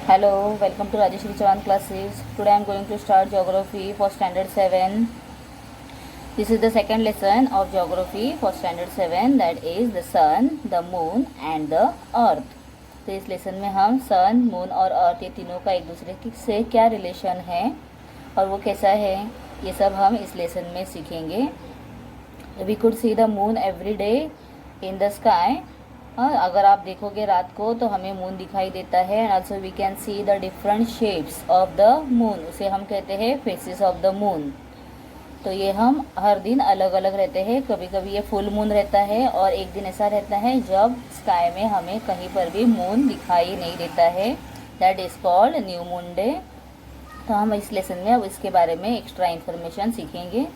Hello, welcome to Rajeshri Chavan classes. Today I am going to start geography for standard 7. This is the second lesson of geography for standard 7, that is the sun, the moon and the earth. तो इस lesson में हम सन, moon और अर्थ ये तीनों का एक दूसरे से क्या रिलेशन है और वो कैसा है, ये सब हम इस लेसन में सीखेंगे. We could see the moon every day in the sky. अगर आप देखोगे रात को तो हमें मून दिखाई देता है. And also we can see the different shapes of the moon, उसे हम कहते हैं फेसेस ऑफ द मून. तो ये हम हर दिन अलग अलग रहते हैं. कभी कभी ये फुल मून रहता है और एक दिन ऐसा रहता है जब स्काई में हमें कहीं पर भी मून दिखाई नहीं देता है. That is called new moon day. तो हम इस लेसन में अब इसके बारे में एक्स्ट्रा इन्फॉर्मेशन सीखेंगे.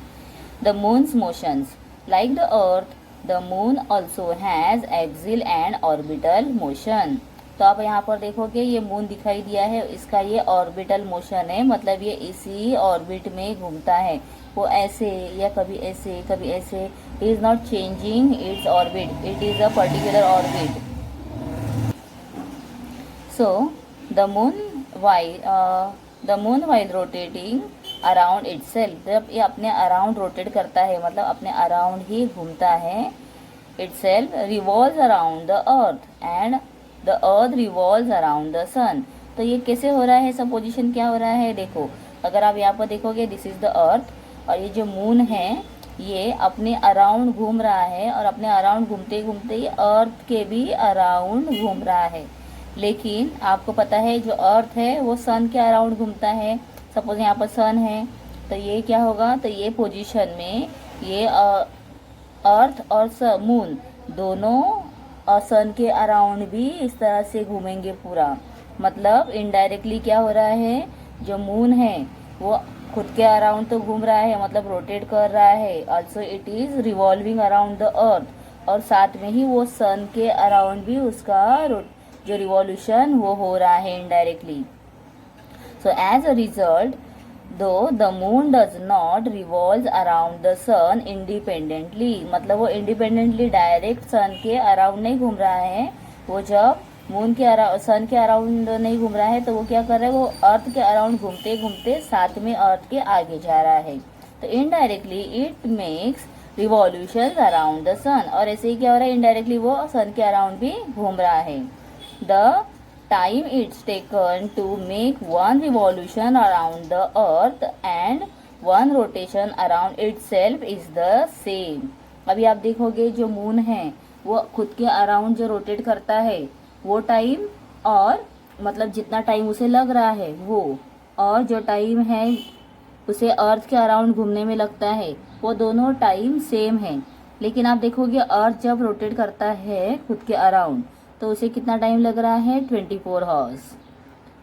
The moon's motions like the earth, the moon also has axial and orbital motion. तो आप यहाँ पर देखोगे ये मून दिखाई दिया है, इसका ये ऑर्बिटल मोशन है, मतलब ये इसी ऑर्बिट में घूमता है. वो ऐसे या कभी ऐसे कभी ऐसे. Is not changing its orbit, it is a particular orbit. So the moon while rotating around itself, जब ये अपने अराउंड रोटेट करता है मतलब अपने अराउंड ही घूमता है, itself revolves around the earth and the earth revolves around the sun. तो ये कैसे हो रहा है, सब पोजिशन क्या हो रहा है. देखो अगर आप यहाँ पर देखोगे दिस इज द अर्थ और ये जो मून है ये अपने अराउंड घूम रहा है और अपने अराउंड घूमते घूमते ये अर्थ के भी अराउंड घूम रहा है. लेकिन आपको पता है जो अर्थ है वो सन के अराउंड घूमता है. सपोज यहाँ पर सन है तो ये क्या होगा, तो ये पोजीशन में ये अर्थ और मून दोनों सन के अराउंड भी इस तरह से घूमेंगे पूरा. मतलब इनडायरेक्टली क्या हो रहा है, जो मून है वो खुद के अराउंड तो घूम रहा है, मतलब रोटेट कर रहा है. Also it is revolving around the अर्थ, और साथ में ही वो सन के अराउंड भी उसका जो रिवॉल्यूशन वो हो रहा है indirectly. So as a result, though the moon does not revolve around the sun independently, मतलब वो independently डायरेक्ट सन के अराउंड नहीं घूम रहा है. वो जब मून के सन के अराउंड नहीं घूम रहा है तो वो क्या कर रहा है, वो अर्थ के अराउंड घूमते घूमते साथ में अर्थ के आगे जा रहा है. तो indirectly it makes revolution around the sun, और ऐसे ही क्या हो रहा है, इनडायरेक्टली वो सन के अराउंड भी घूम रहा है. The time it's taken to make one revolution around the earth and one rotation around itself is the same. अभी आप देखोगे जो मून है वो खुद के अराउंड जो रोटेट करता है वो टाइम, और मतलब जितना टाइम उसे लग रहा है वो, और जो टाइम है उसे अर्थ के अराउंड घूमने में लगता है, वो दोनों टाइम सेम है. लेकिन आप देखोगे अर्थ जब रोटेट करता है खुद के अराउंड तो उसे कितना टाइम लग रहा है, 24 आवर्स.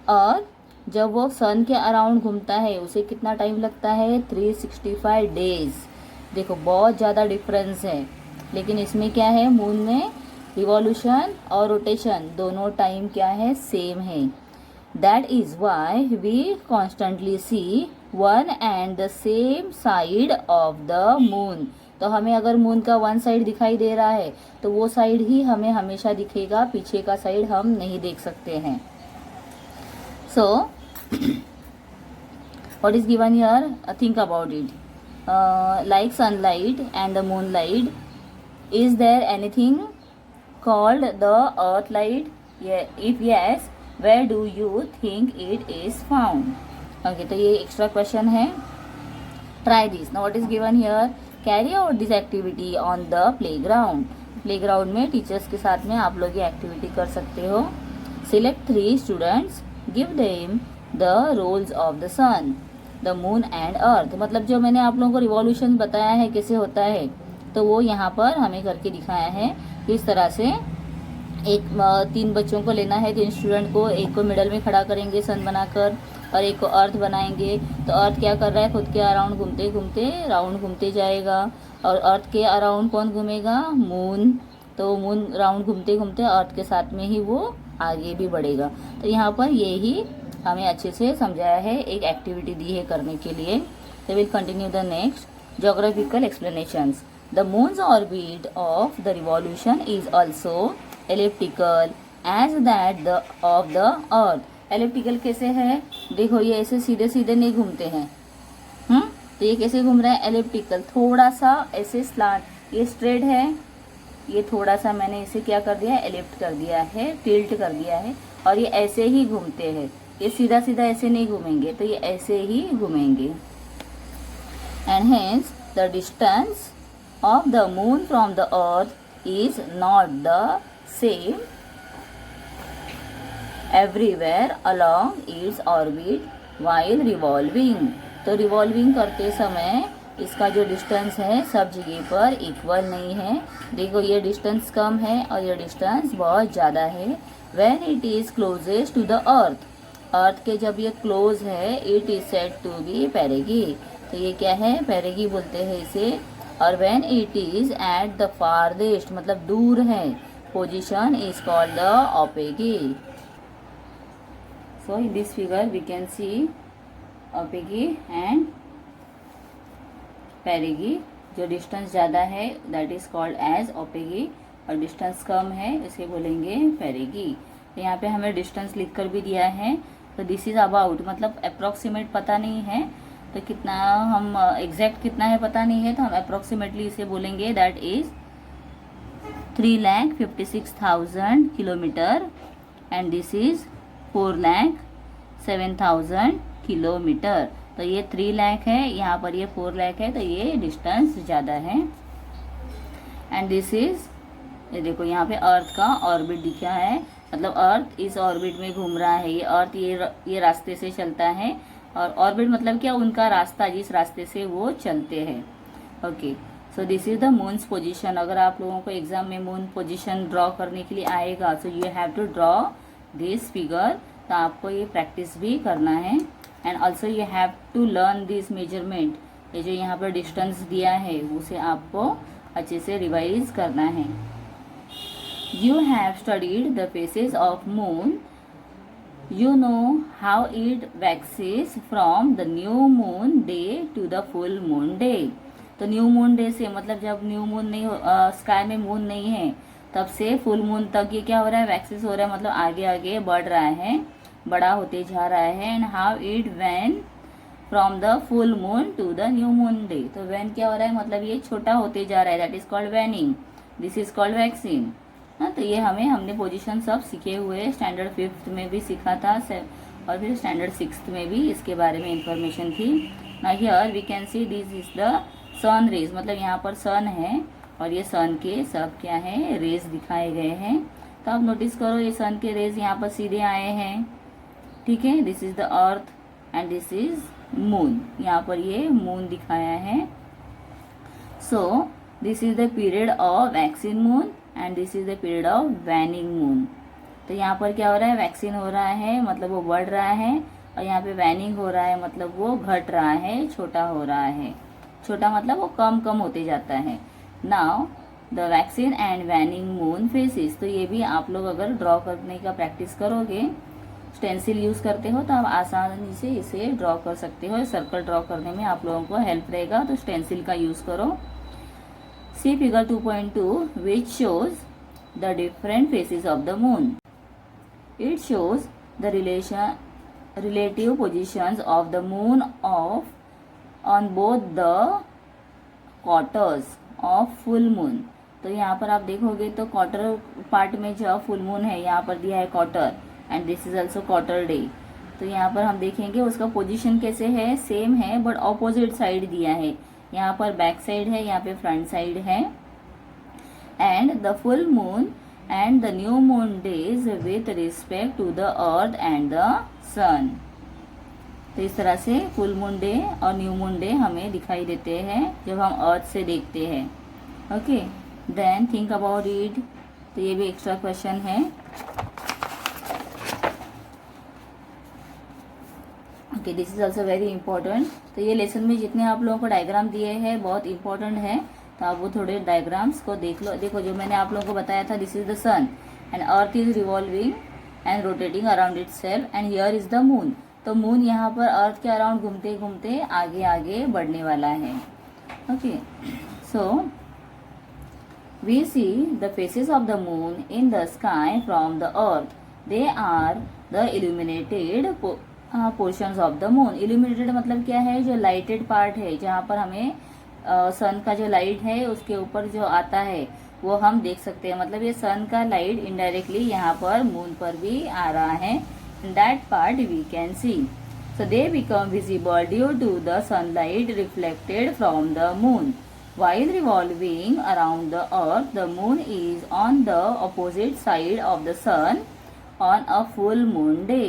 और जब वो सन के अराउंड घूमता है उसे कितना टाइम लगता है, 365 डेज. देखो बहुत ज़्यादा डिफरेंस है. लेकिन इसमें क्या है, मून में रिवॉल्यूशन और रोटेशन दोनों टाइम क्या है, सेम है. That is why we constantly see one and the same side of the moon. तो हमें अगर मून का वन साइड दिखाई दे रहा है तो वो साइड ही हमें हमेशा दिखेगा, पीछे का साइड हम नहीं देख सकते हैं. So what is given here, think about it. Like sunlight and the moon light, is there anything called the earth light? If yes, where do you think it is found? Okay, तो ये extra question है. Try this. Now what is given here, carry out this activity on the playground. Playground में teachers के साथ में आप लोग ये एक्टिविटी कर सकते हो. Select 3 students, give them the roles of the sun, the moon and earth. मतलब जो मैंने आप लोगों को रिवॉल्यूशन बताया है कैसे होता है, तो वो यहाँ पर हमें करके दिखाया है. इस तरह से 3 बच्चों को लेना है, 3 स्टूडेंट को, एक को मिडल में खड़ा करेंगे सन बनाकर और एक को अर्थ बनाएंगे. तो अर्थ क्या कर रहा है, खुद के अराउंड घूमते घूमते राउंड घूमते जाएगा, और अर्थ के अराउंड कौन घूमेगा, मून. तो मून राउंड घूमते घूमते अर्थ के साथ में ही वो आगे भी बढ़ेगा. तो यहाँ पर ये ही हमें अच्छे से समझाया है, एक एक्टिविटी दी है करने के लिए. तो will continue the next geographical explanations. The moons orbit of the revolution is also elliptical as that of the earth. Elliptical कैसे है, देखो ये ऐसे सीधे सीधे नहीं घूमते हैं, तो ये कैसे घूम रहा है, एलिप्टिकल, थोड़ा सा ऐसे स्लांट, ये स्ट्रेट है, ये थोड़ा सा मैंने इसे क्या कर दिया है, एलिप्ट कर दिया है, टिल्ट कर दिया है, और ये ऐसे ही घूमते हैं, ये सीधा सीधा ऐसे नहीं घूमेंगे, तो ये ऐसे ही घूमेंगे। And hence the distance of the moon from the earth is not the same everywhere along its orbit while revolving. तो रिवॉल्विंग करते समय इसका जो डिस्टेंस है सब जगह पर इक्वल नहीं है। देखो ये डिस्टेंस कम है और ये डिस्टेंस बहुत ज़्यादा है। When it is closest to the earth, earth के जब ये क्लोज है, it is said to be perigee, तो ये क्या है, पेरेगी बोलते हैं इसे। और when it is at the farthest, मतलब दूर है, position is called the apogee. So in this figure we can see apogee and perigee. जो डिस्टेंस ज़्यादा है that is called as apogee, और डिस्टेंस कम है इसे बोलेंगे पेरेगी। तो यहाँ पे हमें डिस्टेंस लिख कर भी दिया है, तो दिस इज़ अबाउट, मतलब अप्रॉक्सीमेट पता नहीं है, तो कितना हम एग्जैक्ट कितना है पता नहीं है, तो हम अप्रॉक्सीमेटली इसे बोलेंगे that is 3,56,000 kilometre and this is 4,07,000 kilometre. तो ये 3 लाख है, यहाँ पर ये 4 लाख है, तो ये डिस्टेंस ज़्यादा है। एंड दिस इज़, ये देखो यहाँ पे अर्थ का ऑर्बिट दिखा है, मतलब अर्थ इस ऑर्बिट में घूम रहा है। ये अर्थ ये रास्ते से चलता है, और ऑर्बिट मतलब क्या, उनका रास्ता, जिस रास्ते से वो चलते हैं। Okay, so this is the moons position. अगर आप लोगों को एग्जाम में मून पोजीशन ड्रॉ करने के लिए आएगा, so you have to draw this figure, तो आपको ये प्रैक्टिस भी करना है। And also you have to learn this measurement, ये जो यहाँ पर डिस्टेंस दिया है उसे आपको अच्छे से रिवाइज करना है। You have studied the phases of moon. You know how it waxes from the new moon day to the full moon day. तो न्यू मून डे से, मतलब जब न्यू मून नहीं स्काई में मून नहीं है तब से फुल मून तक ये क्या हो रहा है, वैक्सिस हो रहा है, मतलब आगे आगे बढ़ रहा है, बड़ा होते जा रहा है। And how it wane from the full moon to the new moon day, तो वैन क्या हो रहा है, मतलब ये छोटा होते जा रहा है, that is called waning, this is called waxing. हाँ, तो ये हमने पोजीशन सब सीखे हुए, स्टैंडर्ड 5th में भी सीखा था, और फिर स्टैंडर्ड 6th में भी इसके बारे में इंफॉर्मेशन थी। ना here we can see this is the sun rays, मतलब यहाँ पर सन है और ये सन के सब क्या है, रेज दिखाए गए हैं। तो आप नोटिस करो ये सन के रेज यहाँ पर सीधे आए हैं, ठीक है। This is the earth and this is moon, यहाँ पर ये मून दिखाया है। So this is the period of vaccine moon and this is the period of waning moon. तो यहाँ पर क्या हो रहा है, वैक्सीन हो रहा है, मतलब वो बढ़ रहा है, और यहाँ पे वैनिंग हो रहा है, मतलब वो घट रहा है, छोटा हो रहा है। छोटा मतलब वो कम कम होते जाता है। Now the vaccine and waning moon faces, तो ये भी आप लोग अगर ड्रॉ करने का प्रैक्टिस करोगे, स्टेंसिल यूज करते हो तो आप आसानी से इसे ड्रॉ कर सकते हो। सर्कल ड्रॉ करने में आप लोगों को हेल्प रहेगा, तो स्टेंसिल का यूज करो। See figure 2.2 which shows the different phases of the moon. It shows the relative positions of the moon on both the quarters of full moon. तो यहाँ पर आप देखोगे तो क्वार्टर पार्ट में जो फुल मून है यहाँ पर दिया है quarter, and this is also quarter day. तो यहाँ पर हम देखेंगे उसका पोजीशन कैसे है, सेम है बट ऑपोजिट साइड दिया है। यहाँ पर बैक साइड है, यहाँ पे फ्रंट साइड है। And the full moon and the new moon days with respect to the earth and the sun. तो इस तरह से फुल मून डे और न्यू मून डे हमें दिखाई देते हैं जब हम अर्थ से देखते हैं। Okay, then think about it. तो ये भी एक्स्ट्रा क्वेश्चन है। Okay, this is also very important. तो ये लेसन में जितने आप लोगों को डायग्राम दिए हैं बहुत इंपॉर्टेंट है, तो आप वो थोड़े डायग्राम्स को देख लो। देखो जो मैंने आप लोगों को बताया था, this is the sun and earth is revolving and rotating around itself and here is the moon. तो मून यहाँ पर अर्थ के अराउंड घूमते घूमते आगे आगे बढ़ने वाला है। Okay, so we see the faces of the moon in the sky from the earth. They are the illuminated portions of the moon. Illuminated मतलब क्या है, जो लाइटेड पार्ट है, जहाँ पर हमें सन का जो लाइट है उसके ऊपर जो आता है वो हम देख सकते हैं। मतलब ये सन का लाइट इनडायरेक्टली यहाँ पर मून पर भी आ रहा है। In that part we can see, so they become visible due to the sunlight reflected from the moon. While revolving around the earth, the moon is on the opposite side of the sun on a full moon day.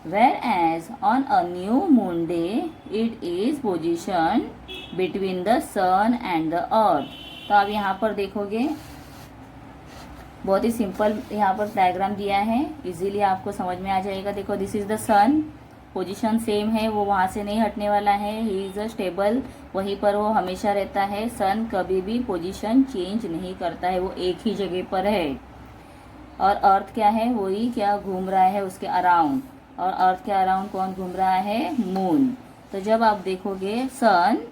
Whereas on a new moon day, it is positioned between the sun and the earth. तो आप यहाँ पर देखोगे बहुत ही simple यहाँ पर diagram दिया है, इजीली आपको समझ में आ जाएगा। देखो, this is the sun, position same है, वो वहाँ से नहीं हटने वाला है, ही इज अ स्टेबल, वहीं पर वो हमेशा रहता है। सन कभी भी पोजीशन चेंज नहीं करता है, वो एक ही जगह पर है। और अर्थ क्या है, वही क्या घूम रहा है उसके अराउंड, और अर्थ के अराउंड कौन घूम रहा है, मून। तो जब आप देखोगे सन,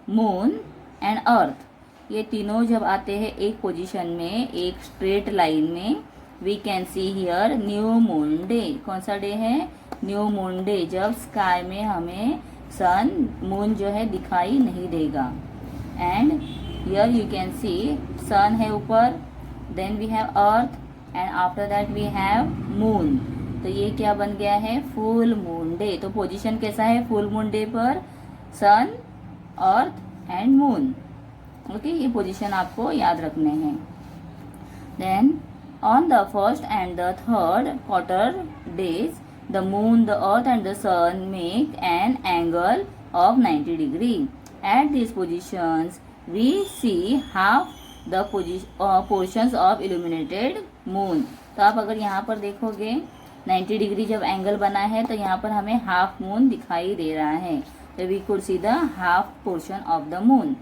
मून एंड अर्थ, ये तीनों जब आते हैं एक पोजीशन में, एक स्ट्रेट लाइन में, we can see here new moon day. कौन सा डे है, न्यू मून डे, जब स्काई में हमें सन, मून जो है दिखाई नहीं देगा। And here you can see sun है ऊपर, then we have earth, and after that we have moon. तो ये क्या बन गया है, फुल मून डे। तो पोजीशन कैसा है फुल मून डे पर, sun, earth and moon. Okay, ये पोजीशन आपको याद रखने हैं। Then on the first and the third quarter days, the moon, the earth and the sun make an angle of 90 degree. At these positions, we see half the portions of illuminated moon. तो आप अगर यहाँ पर देखोगे 90 degree जब angle बना है तो यहाँ पर हमें हाफ मून दिखाई दे रहा है। तो we could see the half portion of the moon.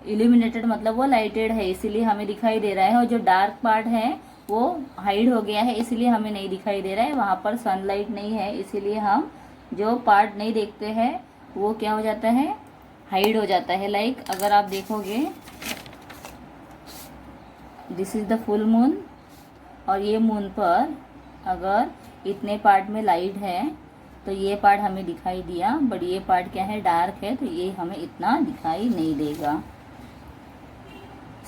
Illuminated मतलब वो लाइटेड है, इसीलिए हमें दिखाई दे रहा है, और जो डार्क पार्ट है वो हाइड हो गया है, इसीलिए हमें नहीं दिखाई दे रहा है, वहाँ पर सनलाइट नहीं है, इसीलिए हम जो पार्ट नहीं देखते हैं वो क्या हो जाता है, हाइड हो जाता है। लाइक अगर आप देखोगे this is the full moon, और ये मून पर अगर इतने पार्ट में लाइट है तो ये पार्ट हमें दिखाई दिया, बट ये पार्ट क्या है, डार्क है, तो ये हमें इतना दिखाई नहीं देगा।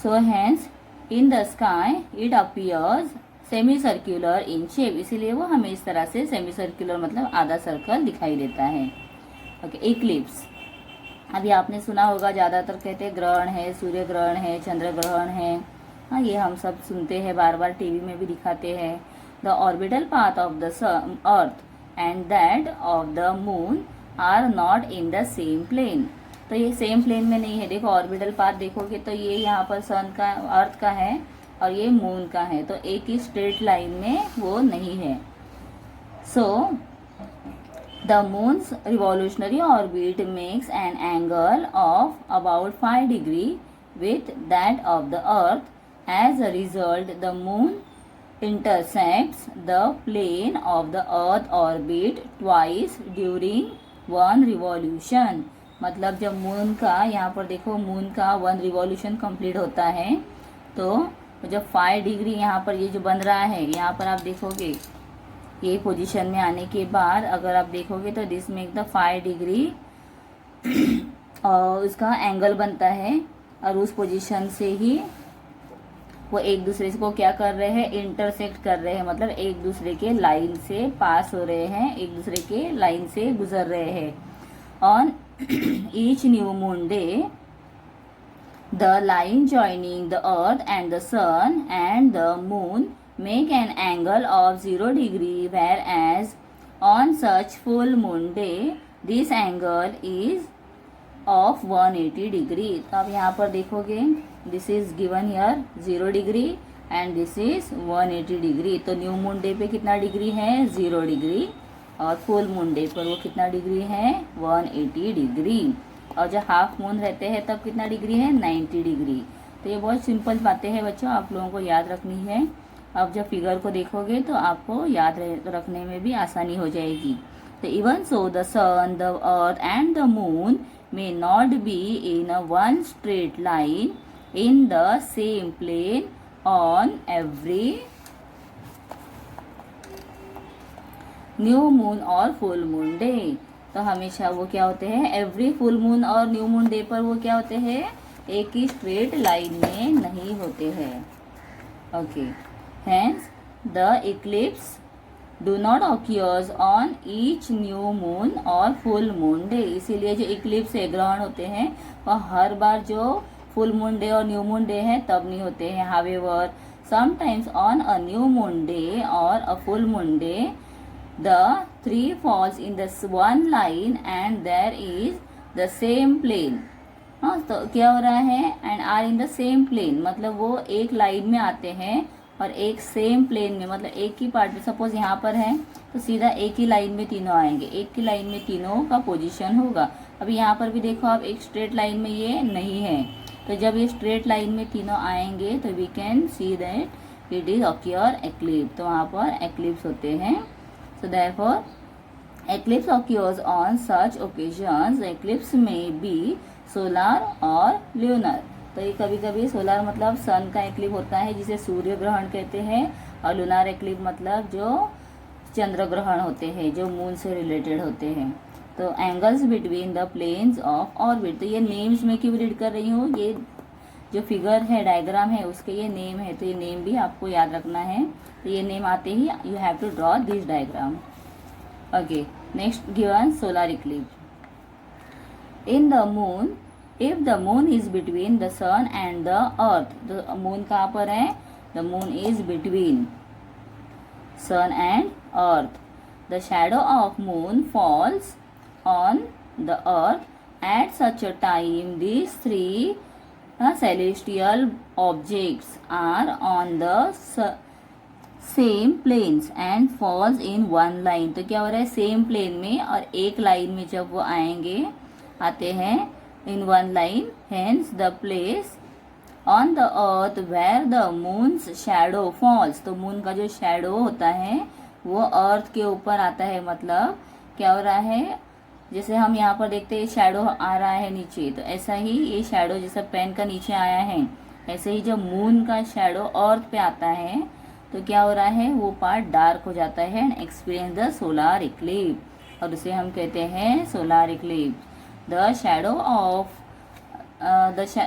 So hence in the sky it appears semi circular in shape, इसीलिए वो हमें इस तरह से सेमी सर्क्यूलर मतलब आधा सर्कल दिखाई देता है। ओके, इक्लिप्स, अभी आपने सुना होगा, ज़्यादातर कहते हैं ग्रहण है, सूर्य ग्रहण है, चंद्र ग्रहण है। हाँ, ये हम सब सुनते हैं, बार बार टीवी में भी दिखाते हैं। The orbital path of the earth and that of the moon are not in the same plane. तो ये सेम प्लेन में नहीं है। देखो ऑर्बिटल पाथ देखोगे तो ये यहाँ पर सन का, अर्थ का है, और ये मून का है, तो एक ही स्ट्रेट लाइन में वो नहीं है। So the moon's revolutionary orbit makes an angle of about 5 degree with that of the earth. As a result the moon intersects the plane of the earth orbit twice during one revolution। मतलब जब moon का, यहाँ पर देखो moon का 1 revolution complete होता है, तो जब 5 डिग्री यहाँ पर ये जो बन रहा है, यहाँ पर आप देखोगे ये पोजीशन में आने के बाद अगर आप देखोगे तो दिस मेक द 5 डिग्री और उसका एंगल बनता है, और उस पोजीशन से ही वो एक दूसरे को क्या कर रहे हैं, इंटरसेक्ट कर रहे हैं, मतलब एक दूसरे के लाइन से पास हो रहे हैं, एक दूसरे के लाइन से गुजर रहे हैं। On each new moon day the line joining the earth and the sun and the moon make an angle of 0 degree, whereas on such full moon day this angle is of 180 degree. तो आप यहाँ पर देखोगे this is given here 0 degree and this is 180 degree. तो new moon day पे कितना degree है, 0 degree, और फुल मून डे पर वो कितना डिग्री है, 180 डिग्री। और जब हाफ मून रहते हैं तब कितना डिग्री है, 90 डिग्री। तो ये बहुत सिंपल बातें हैं बच्चों, आप लोगों को याद रखनी है। अब जब फिगर को देखोगे तो आपको याद रखने में भी आसानी हो जाएगी। तो even so the sun, the earth and the moon may not be in a one straight line in the same plane on every new moon और फुल मून डे। तो हमेशा वो क्या होते हैं, एवरी फुल मून और new moon day पर वो क्या होते हैं, एक ही स्ट्रेट लाइन में नहीं होते हैं। Okay, hence the eclipse do not occurs on each new moon और फुल मून डे। इसीलिए जो इक्लिप्स है, ग्रहण होते हैं, वह हर बार जो फुल मून डे और न्यू मून डे है तब नहीं होते हैं। However sometimes on a new moon day और a full moon day the three falls in the one line and there is the same plane। हाँ, तो क्या हो रहा है, and are in the same plane, मतलब वो एक लाइन में आते हैं और एक सेम प्लेन में, मतलब एक ही पार्ट में। सपोज यहाँ पर है तो सीधा एक ही लाइन में तीनों आएंगे, एक ही लाइन में तीनों का पोजीशन होगा। अभी यहाँ पर भी देखो आप, एक स्ट्रेट लाइन में ये नहीं है, तो जब ये स्ट्रेट लाइन में तीनों आएंगे तो we can see that it is occur eclipse, तो वहाँ पर एक्लिप्स होते हैं। So therefore, eclipse occurs on such occasions. Eclipse may be solar or lunar। तो ये कभी कभी सोलर मतलब सन का एक्लिप होता है जिसे सूर्य ग्रहण कहते हैं, और लुनार एक्लिप मतलब जो चंद्र ग्रहण होते हैं जो मून से रिलेटेड होते हैं। तो angles between the planes of orbit, तो ये नेम्स में क्यों रीड कर रही हूँ, ये जो फिगर है, डायग्राम है, उसके ये नेम है, तो ये नेम भी आपको याद रखना है। तो ये नेम आते ही you have to draw this diagram. Okay, next given solar eclipse in the moon. If the moon is between the sun and the earth, तो मून कहाँ पर है, the moon is between sun and earth. The shadow of moon falls on the earth at such a time this three celestial objects are on the same planes and falls in one line। तो क्या हो रहा है, same plane में और एक line में जब वो आएंगे, आते हैं in one line, hence the place on the earth where the moon's shadow falls। तो मून का जो शैडो होता है वो अर्थ के ऊपर आता है, मतलब क्या हो रहा है, जैसे हम यहाँ पर देखते हैं शैडो आ रहा है नीचे, तो ऐसा ही ये शैडो जैसा पेन का नीचे आया है, ऐसे ही जब मून का शैडो अर्थ पे आता है तो क्या हो रहा है, वो पार्ट डार्क हो जाता है and experience the solar eclipse, और उसे हम कहते हैं solar eclipse. The shadow of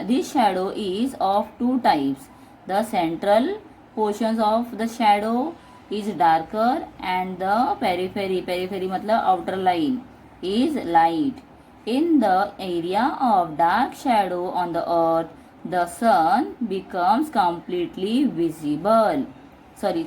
this shadow is of two types. The central portions of the shadow is darker and the periphery मतलब outer line is light। In the area of dark shadow on the earth, the sun becomes completely visible।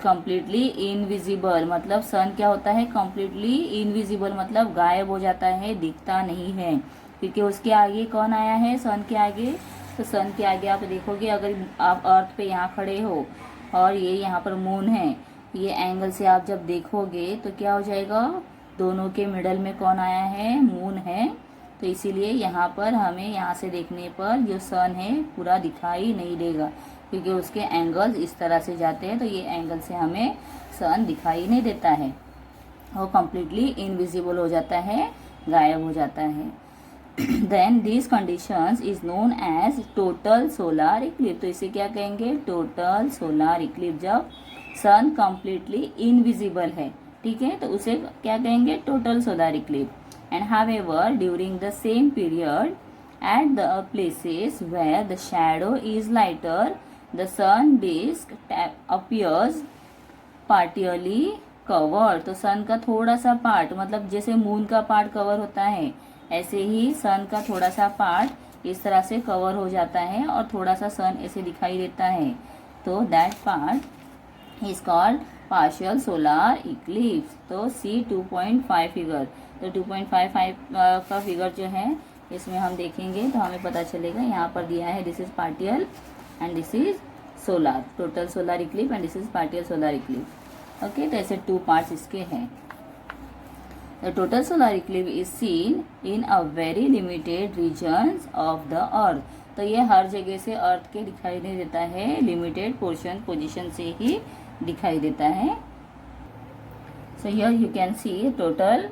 completely invisible मतलब सन क्या होता है, completely invisible मतलब गायब हो जाता है, दिखता नहीं है, क्योंकि उसके आगे कौन आया है, सन के आगे। तो सन के आगे आप देखोगे, अगर आप अर्थ पे यहाँ खड़े हो और ये यहाँ पर मून है, ये एंगल से आप जब देखोगे तो क्या हो जाएगा, दोनों के मिडल में कौन आया है, मून है। तो इसीलिए यहाँ पर हमें यहाँ से देखने पर जो सन है पूरा दिखाई नहीं देगा, क्योंकि उसके एंगल्स इस तरह से जाते हैं, तो ये एंगल से हमें सन दिखाई नहीं देता है, वो कम्प्लीटली इनविजिबल हो जाता है, गायब हो जाता है। Then this conditions is known as total solar eclipse. तो इसे क्या कहेंगे, टोटल सोलर इक्लिप्स, जब सन कम्प्लीटली इनविजिबल है, ठीक है, तो उसे क्या कहेंगे, total solar eclipse. And however during the same period at the places where the shadow is lighter the sun disc appears partially covered. तो सन का थोड़ा सा पार्ट, मतलब जैसे मून का पार्ट कवर होता है, ऐसे ही सन का थोड़ा सा पार्ट इस तरह से कवर हो जाता है और थोड़ा सा सन ऐसे दिखाई देता है, तो that part is called partial solar eclipse. तो सी 2.5 फिगर, तो 2.55 का फिगर जो है इसमें हम देखेंगे तो हमें पता चलेगा, यहाँ पर दिया है this is partial and this is solar, total solar eclipse and this is partial solar eclipse. Okay, तो ऐसे 2 पार्ट्स इसके हैं। The total solar eclipse is seen in a very limited regions of the earth. तो ये हर जगह से अर्थ के दिखाई नहीं देता है, लिमिटेड पोजीशन से ही दिखाई देता है। So here you can C total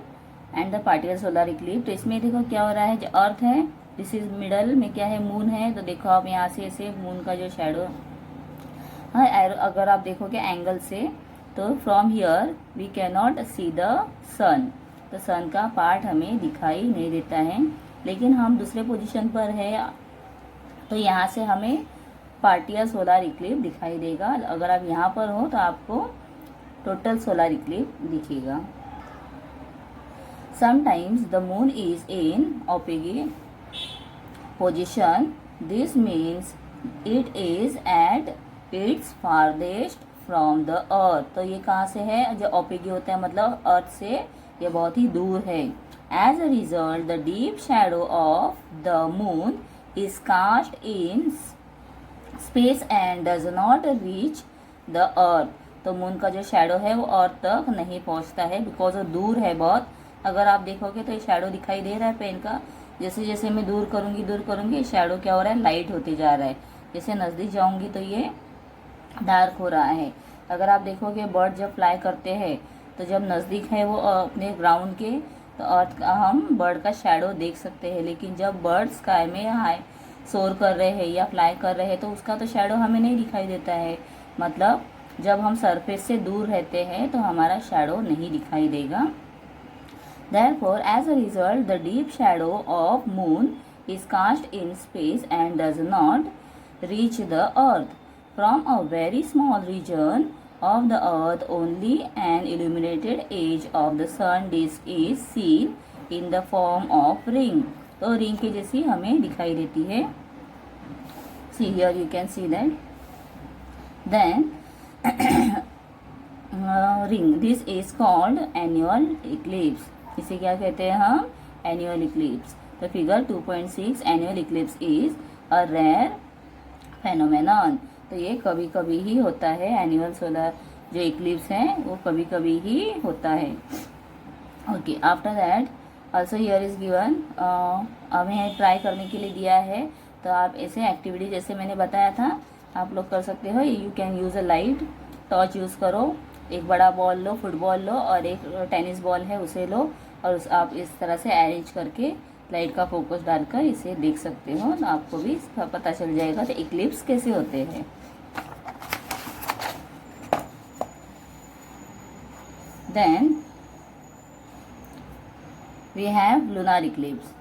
and the partial solar eclipse. तो इसमें देखो क्या हो रहा है, जो अर्थ है दिस इज मिडल में क्या है, मून है, तो देखो आप यहाँ से ऐसे मून का जो शैडो, हाँ, अगर आप देखोगे एंगल से तो from here we can not see the sun, तो सन का पार्ट हमें दिखाई नहीं देता है। लेकिन हम दूसरे पोजीशन पर है तो यहाँ से हमें पार्टियल सोलर इक्लिप्स दिखाई देगा। अगर आप यहाँ पर हो तो आपको टोटल सोलर इक्लिप्स दिखेगा। Sometimes the moon is in apogee position, this means it is at its farthest from the earth. तो ये कहाँ से है, जो ओपेगी होता है मतलब अर्थ से ये बहुत ही दूर है। As a result the deep shadow of the moon is cast in space and does not reach the earth. तो मून का जो शैडो है वो अर्थ तक नहीं पहुंचता है, बिकॉज वो दूर है बहुत। अगर आप देखोगे तो ये शैडो दिखाई दे रहा है पेन का, जैसे जैसे मैं दूर करूँगी शैडो क्या हो रहा है, लाइट होते जा रहा है। जैसे नज़दीक जाऊँगी तो ये डार्क हो रहा है। अगर आप देखोगे बर्ड जब फ्लाई करते हैं तो जब नज़दीक है वो अपने ग्राउंड के, तो अर्थ का हम बर्ड का शैडो देख सकते हैं। लेकिन जब बर्ड स्काई में हाई सोर कर रहे हैं या फ्लाई कर रहे हैं तो उसका तो शैडो हमें नहीं दिखाई देता है। मतलब जब हम सरफेस से दूर रहते हैं तो हमारा शैडो नहीं दिखाई देगा। Therefore, as a result, the deep shadow of moon is cast in space and does not reach the earth. From a very small region of the earth, only an illuminated edge of the sun disk is seen in the form of ring. तो ring की जैसी हमें दिखाई देती है। See here you can see that. Then ring. This is called annual eclipse. इसे क्या कहते हैं हम, एनुअल इक्लिप्स। तो figure 2.6 annual eclipse is a rare phenomenon. तो ये कभी कभी ही होता है, एनुअल सोलर जो इक्लिप्स है वो कभी कभी ही होता है। Okay, after that also here is given, हमें ट्राई करने के लिए दिया है। तो आप ऐसे एक्टिविटी जैसे मैंने बताया था आप लोग कर सकते हो। You can use a light torch use करो, एक बड़ा बॉल लो, फुटबॉल लो और एक टेनिस बॉल है उसे लो और आप इस तरह से अरेंज करके लाइट का फोकस डालकर इसे देख सकते हो, तो आपको भी पता चल जाएगा तो इक्लिप्स कैसे होते हैं। Then we have lunar eclipse.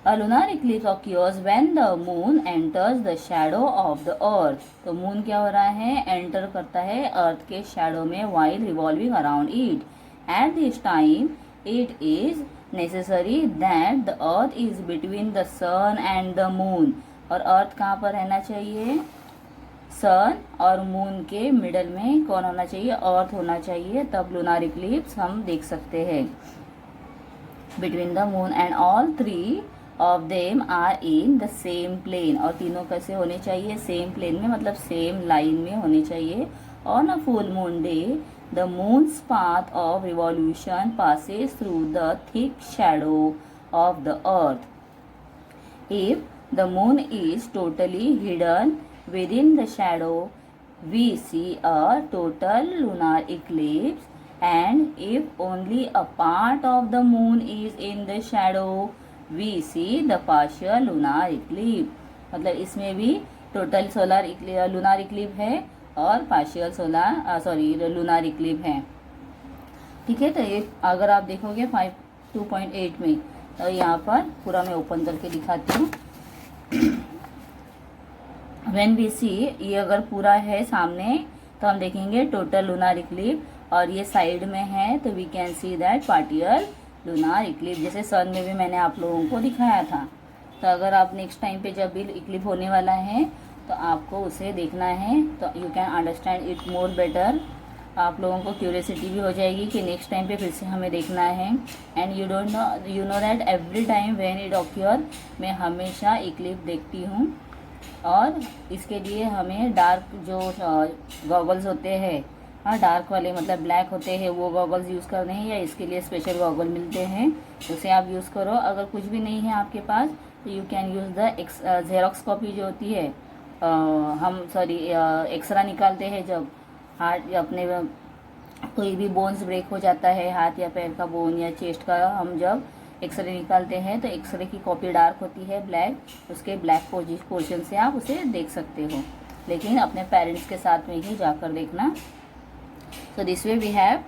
A lunar eclipse occurs when the moon enters the shadow of the earth. तो मून क्या हो रहा है, एंटर करता है अर्थ के शैडो में while revolving around it. At this time it is necessary that the earth is between the sun and the moon. और अर्थ कहाँ पर रहना चाहिए, सन और मून के मिडल में कौन होना चाहिए, अर्थ होना चाहिए, तब लूनार इक्लिप्स हम देख सकते हैं। Between the moon and all three of them are in the same plane. और तीनों कैसे होने चाहिए, सेम प्लेन में, मतलब सेम लाइन में होने चाहिए। On a full moon day the moons path of revolution passes through the thick shadow of the earth. If the moon is totally hidden within the shadow we see a total lunar eclipse, and if only a part of the moon is in the shadow we see the partial lunar eclipse। मतलब इसमें भी total solar lunar इक्लिप है और partial solar lunar इक्लिप है। ठीक है, तो ये अगर आप देखोगे 2.8 में, तो यहाँ पर पूरा मैं ओपन करके दिखाती हूँ। व्हेन वी सी, ये अगर पूरा है सामने तो हम देखेंगे टोटल लूनार इक्लिप, और ये साइड में है तो we can see that partial lunar eclipse, जैसे सन में भी मैंने आप लोगों को दिखाया था। तो अगर आप नेक्स्ट टाइम पे जब भी इक्लिप होने वाला है तो आपको उसे देखना है, तो you can understand it more better. आप लोगों को क्यूरियसिटी भी हो जाएगी कि नेक्स्ट टाइम पे फिर से हमें देखना है। And you know that every time when it occur, मैं हमेशा इक्लिप देखती हूँ। और इसके लिए हमें डार्क जो गॉगल्स होते हैं, हाँ डार्क वाले मतलब ब्लैक होते हैं, वो गॉगल्स यूज़ करने हैं, या इसके लिए स्पेशल गॉगल मिलते हैं, उसे आप यूज़ करो। अगर कुछ भी नहीं है आपके पास तो you can use the xerox copy जो होती है, एक्सरा निकालते हैं जब हार्ट अपने कोई भी बोन्स ब्रेक हो जाता है, हाथ या पैर का बोन या चेस्ट का, हम जब एक्सरे निकालते हैं तो एक्सरे की कॉपी डार्क होती है ब्लैक, उसके ब्लैक पोर्शन से आप उसे देख सकते हो। लेकिन अपने पेरेंट्स के साथ में ही जाकर देखना। So this way we have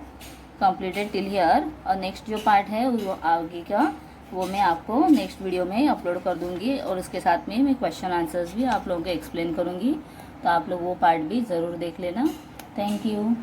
completed till here. और नेक्स्ट जो पार्ट है वो आगे का वो मैं आपको नेक्स्ट वीडियो में अपलोड कर दूंगी, और उसके साथ में मैं क्वेश्चन आंसर्स भी आप लोगों को एक्सप्लेन करूंगी, तो आप लोग वो पार्ट भी ज़रूर देख लेना। Thank you.